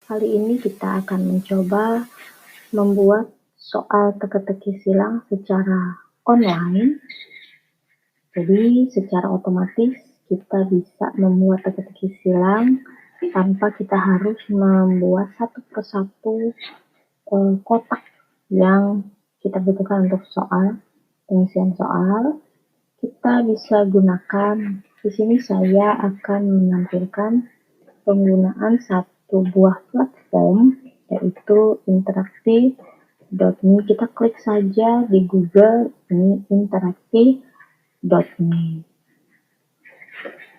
Kali ini kita akan mencoba membuat soal teka-teki silang secara online. Jadi secara otomatis kita bisa membuat teka-teki silang tanpa kita harus membuat satu persatu kotak yang kita butuhkan untuk pengisian soal. Kita bisa gunakan, di sini saya akan menampilkan penggunaan satu buah platform, yaitu interaktif.me. Kita klik saja di Google ini interaktif.me.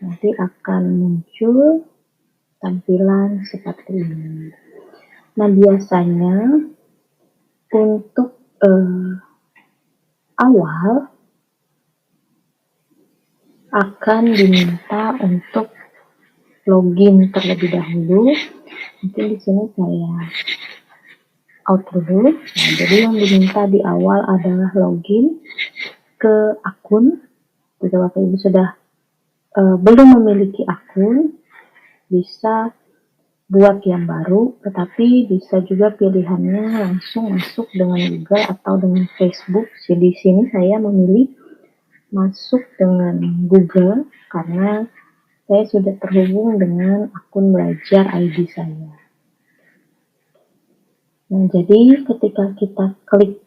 Nanti akan muncul tampilan seperti ini. Nah, biasanya untuk awal akan diminta untuk login terlebih dahulu. Mungkin di sini saya out dulu. Nah, jadi yang diminta di awal adalah login ke akun. Jika Bapak Ibu sudah belum memiliki akun, bisa buat yang baru, tetapi bisa juga pilihannya langsung masuk dengan Google atau dengan Facebook. Jadi di sini saya memilih masuk dengan Google karena saya sudah terhubung dengan akun belajar ID saya. Nah, jadi ketika kita klik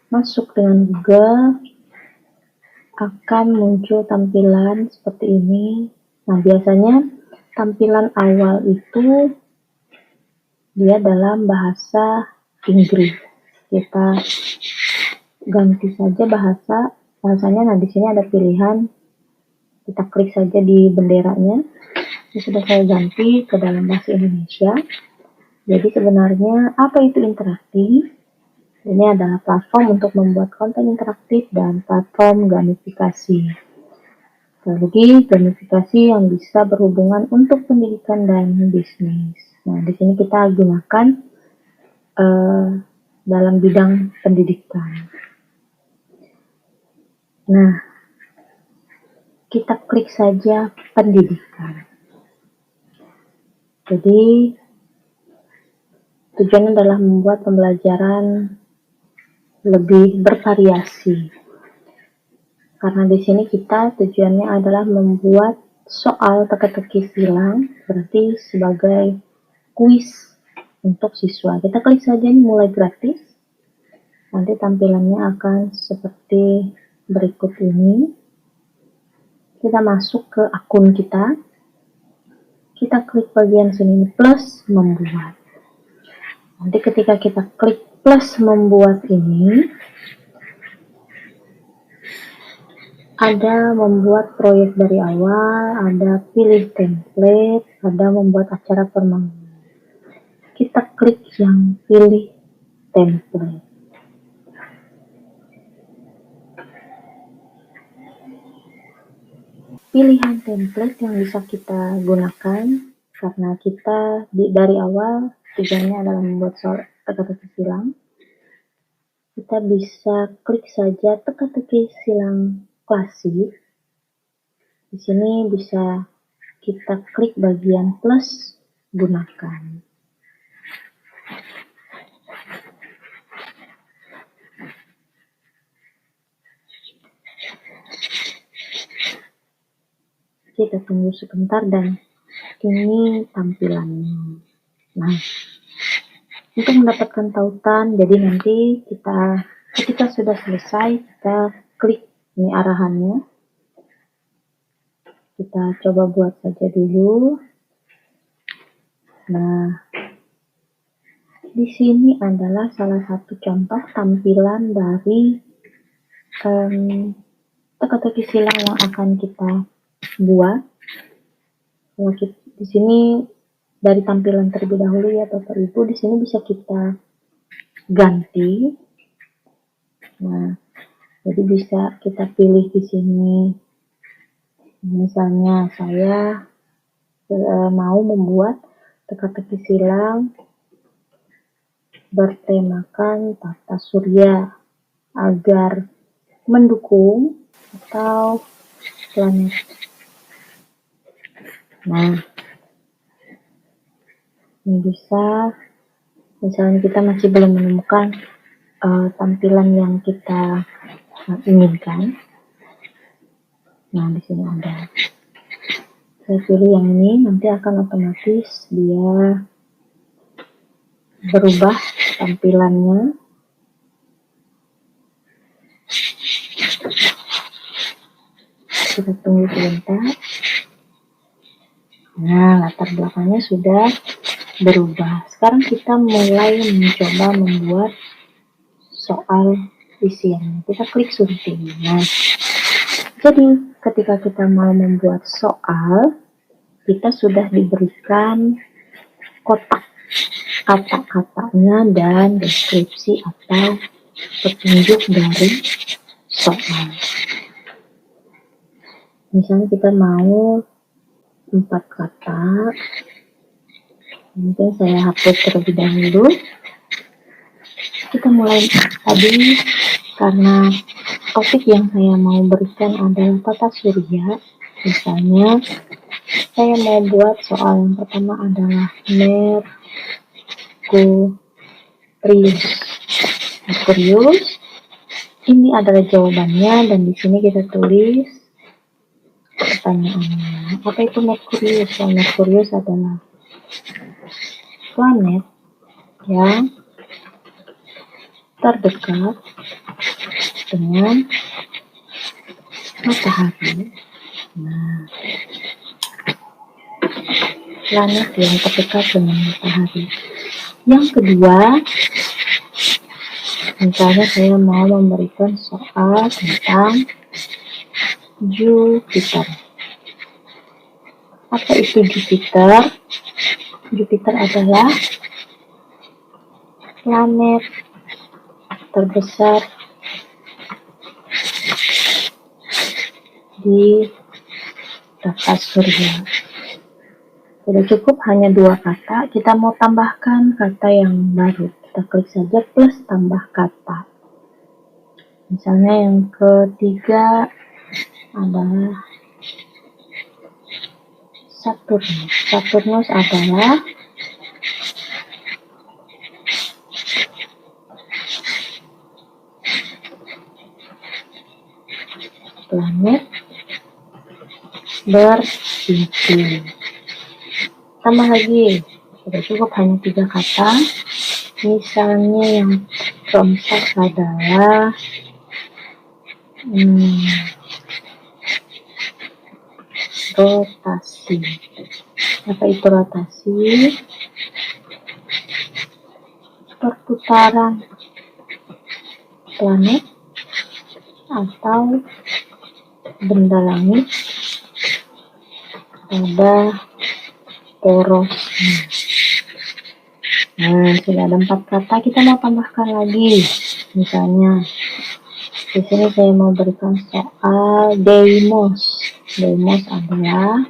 masuk dengan Google, akan muncul tampilan seperti ini. Nah, biasanya tampilan awal itu dia dalam bahasa Inggris. Kita ganti saja bahasanya. Nah, di sini ada pilihan. Kita klik saja di benderanya. Ini sudah saya ganti ke dalam bahasa Indonesia. Jadi sebenarnya apa itu interaktif? Ini adalah platform untuk membuat konten interaktif dan platform gamifikasi. Lagi gamifikasi yang bisa berhubungan untuk pendidikan dan bisnis. Nah, di sini kita gunakan dalam bidang pendidikan. Nah, kita klik saja pendidikan. Jadi tujuannya adalah membuat pembelajaran lebih bervariasi. Karena di sini kita tujuannya adalah membuat soal teka-teki silang, berarti sebagai kuis untuk siswa. Kita klik saja ini mulai gratis. Nanti tampilannya akan seperti berikut ini. Kita masuk ke akun kita. Kita klik bagian sini plus membuat. Nanti ketika kita klik plus membuat ini, ada membuat proyek dari awal, ada pilih template, ada membuat acara permainan. Kita klik yang pilih template. Pilihan template yang bisa kita gunakan karena kita dari awal tujuannya adalah membuat soal teka-teki silang. Kita bisa klik saja teka-teki silang klasik. Di sini bisa kita klik bagian plus gunakan. Kita tunggu sebentar dan ini tampilannya. Nah, untuk mendapatkan tautan, jadi nanti ketika sudah selesai, kita klik ini arahannya. Kita coba buat saja dulu. Nah, di sini adalah salah satu contoh tampilan dari teka-teki silang yang akan kita buat. Di sini dari tampilan terlebih dahulu ya Bapak Ibu, di sini bisa kita ganti. Nah, jadi bisa kita pilih di sini. Misalnya saya mau membuat teka-teki silang bertemakan tata surya agar mendukung atau planet. Nah, Ini bisa, misalnya kita masih belum menemukan tampilan yang kita inginkan. Nah, di sini ada. Saya pilih yang ini, nanti akan otomatis dia berubah tampilannya. Kita tunggu sebentar. Nah, latar belakangnya sudah berubah. Sekarang kita mulai mencoba membuat soal isian. Kita klik sunting. Nah, jadi ketika kita mau membuat soal, kita sudah diberikan kotak kata-katanya dan deskripsi atau petunjuk dari soal. Misalnya kita mau 4 kata, mungkin saya hapus terlebih dahulu. Kita mulai tadi, karena topik yang saya mau berikan adalah tata surya. Misalnya saya mau buat soal yang pertama adalah Merkurius. Ini adalah jawabannya, dan di sini kita tulis pertanyaannya. Apa itu Merkurius? Merkurius adalah planet yang terdekat dengan matahari. Nah, planet yang terdekat dengan matahari. Yang kedua, misalnya saya mau memberikan soal tentang Jupiter. Apa itu Jupiter? Jupiter adalah planet terbesar di tata surya. Tidak cukup hanya 2 kata, kita mau tambahkan kata yang baru. Kita klik saja plus tambah kata. Misalnya yang ketiga adalah Saturnus. Saturnus adalah planet bercincin. Tambah lagi, sudah cukup hanya 3 kata. Misalnya yang keempat adalah rotasi. Apa itu rotasi? Perputaran planet atau benda langit pada porosnya. Nah, sudah ada 4 kata, kita mau tambahkan lagi. Misalnya di sini saya mau berikan soal Deimos. Deimos adalah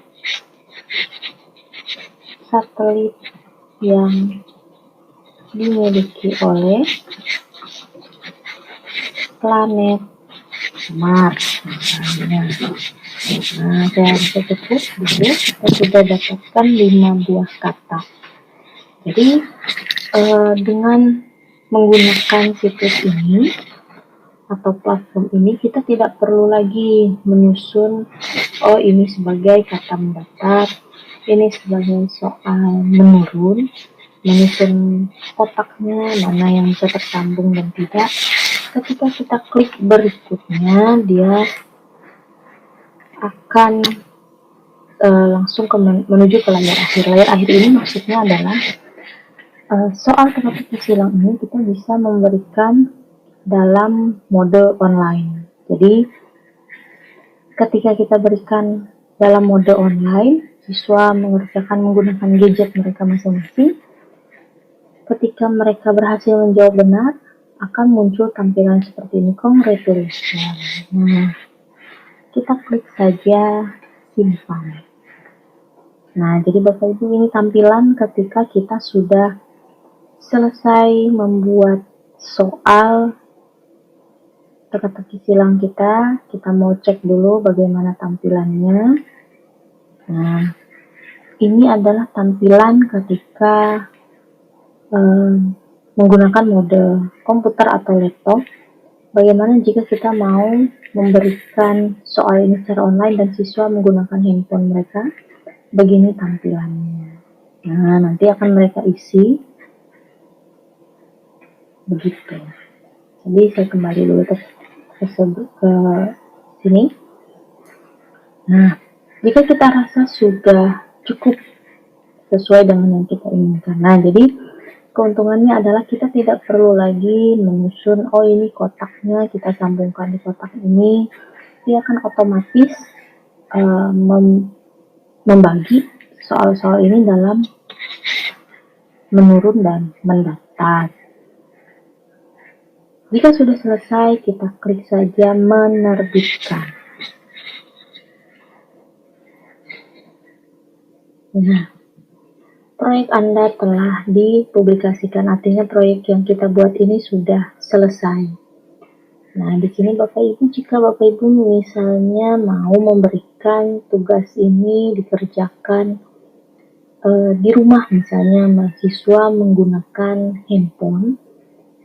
satelit yang dimiliki oleh planet Mars. Nah, saya rasa cukup gitu. Saya sudah dapatkan 5 buah kata. Jadi dengan menggunakan situs ini atau platform ini, kita tidak perlu lagi menyusun, oh ini sebagai kata mendatar, ini sebagai soal menurun, menyusun kotaknya, mana yang bisa tersambung dan tidak. Ketika kita klik berikutnya, dia akan langsung menuju ke layar akhir. Layar akhir ini maksudnya adalah soal teka-teki silang ini kita bisa memberikan dalam mode online. Jadi ketika kita berikan dalam mode online, siswa mengerjakan menggunakan gadget mereka masing-masing. Ketika mereka berhasil menjawab benar, akan muncul tampilan seperti ini, congratulations. Nah, kita klik saja simpan. Nah, jadi Bapak Ibu, ini tampilan ketika kita sudah selesai membuat soal teka-teki silang kita. Kita mau cek dulu bagaimana tampilannya. Nah, ini adalah tampilan ketika menggunakan mode komputer atau laptop. Bagaimana jika kita mau memberikan soal ini secara online dan siswa menggunakan handphone mereka? Begini tampilannya. Nah, nanti akan mereka isi begitu. Jadi saya kembali dulu ke sini. Nah, jika kita rasa sudah cukup sesuai dengan yang kita inginkan. Nah, jadi keuntungannya adalah kita tidak perlu lagi menyusun, oh ini kotaknya kita sambungkan di kotak ini. Dia akan otomatis membagi soal-soal ini dalam menurun dan mendaftar. Jika sudah selesai, kita klik saja menerbitkan. Nah, proyek Anda telah dipublikasikan, artinya proyek yang kita buat ini sudah selesai. Nah, di sini Bapak Ibu, jika Bapak Ibu misalnya mau memberikan tugas ini dikerjakan di rumah, misalnya mahasiswa menggunakan handphone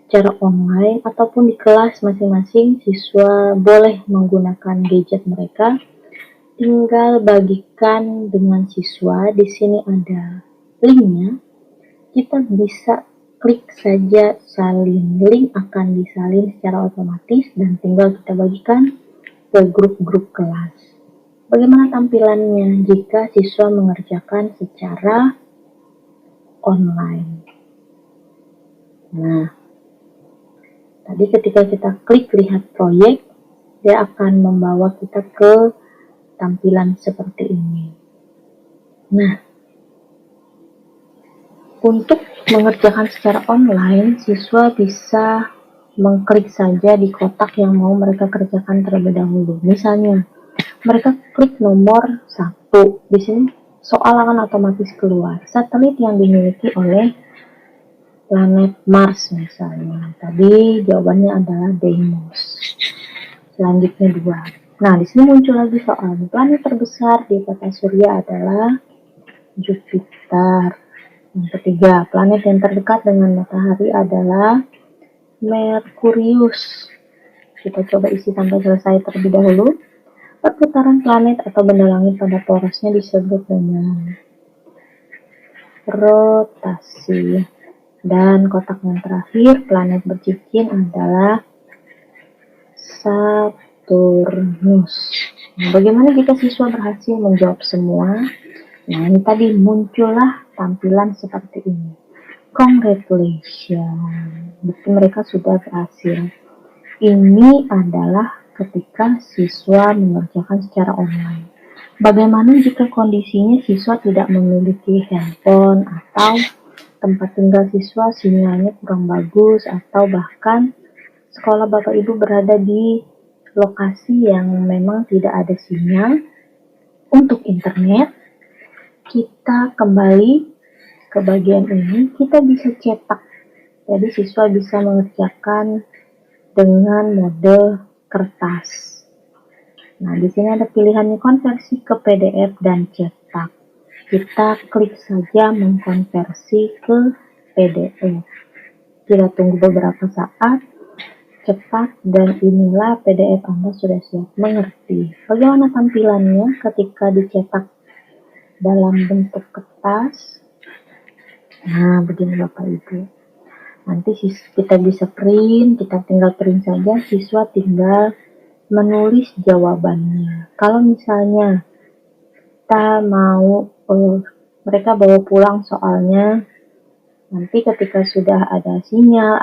secara online, ataupun di kelas masing-masing siswa boleh menggunakan gadget mereka, tinggal bagikan dengan siswa. Di sini ada linknya, kita bisa klik saja salin, link akan disalin secara otomatis dan tinggal kita bagikan ke grup-grup kelas. Bagaimana tampilannya jika siswa mengerjakan secara online? Nah, tadi ketika kita klik lihat proyek, dia akan membawa kita ke tampilan seperti ini. Nah, untuk mengerjakan secara online, siswa bisa mengklik saja di kotak yang mau mereka kerjakan terlebih dahulu. Misalnya, mereka klik nomor 1. Di sini soal akan otomatis keluar. Satelit yang dimiliki oleh planet Mars misalnya. Tadi jawabannya adalah Deimos. Selanjutnya 2. Nah, di sini muncul lagi soal. Planet terbesar di tata surya adalah Jupiter. Yang ketiga, planet yang terdekat dengan matahari adalah Merkurius. Kita coba isi sampai selesai terlebih dahulu. Perputaran planet atau benda langit pada porosnya disebut dengan rotasi. Dan kotak yang terakhir, planet bercincin adalah Saturnus. Nah, bagaimana jika siswa berhasil menjawab semua? Nah, ini tadi muncullah tampilan seperti ini. Congratulations, berarti mereka sudah berhasil. Ini adalah ketika siswa mengerjakan secara online. Bagaimana jika kondisinya siswa tidak memiliki handphone atau tempat tinggal siswa sinyalnya kurang bagus, atau bahkan sekolah Bapak Ibu berada di lokasi yang memang tidak ada sinyal untuk internet? Kita kembali ke bagian ini, kita bisa cetak. Jadi siswa bisa mengerjakan dengan mode kertas. Nah, di sini ada pilihannya konversi ke PDF dan cetak. Kita klik saja mengkonversi ke PDF. Kita tunggu beberapa saat, cepat, dan inilah PDF Anda sudah siap mengerti. Bagaimana tampilannya ketika dicetak dalam bentuk kertas? Nah, begini Bapak Ibu. Nanti kita bisa print, kita tinggal print saja, siswa tinggal menulis jawabannya. Kalau misalnya kita mau mereka bawa pulang soalnya, nanti ketika sudah ada sinyal,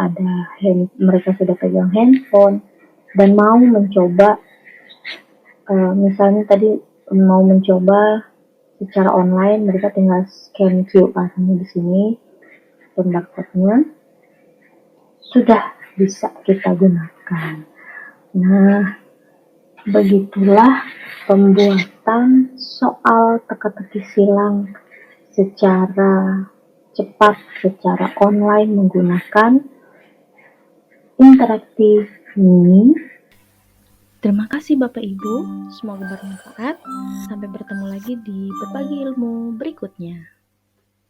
mereka sudah pegang handphone dan mau mencoba, misalnya tadi mau mencoba secara online, mereka tinggal scan QR-nya di sini, barcode-nya sudah bisa kita gunakan. Nah, begitulah pembuatan soal teka-teki silang secara cepat, secara online menggunakan interaktif ini. Terima kasih Bapak Ibu, semoga bermanfaat. Sampai bertemu lagi di berbagi ilmu berikutnya.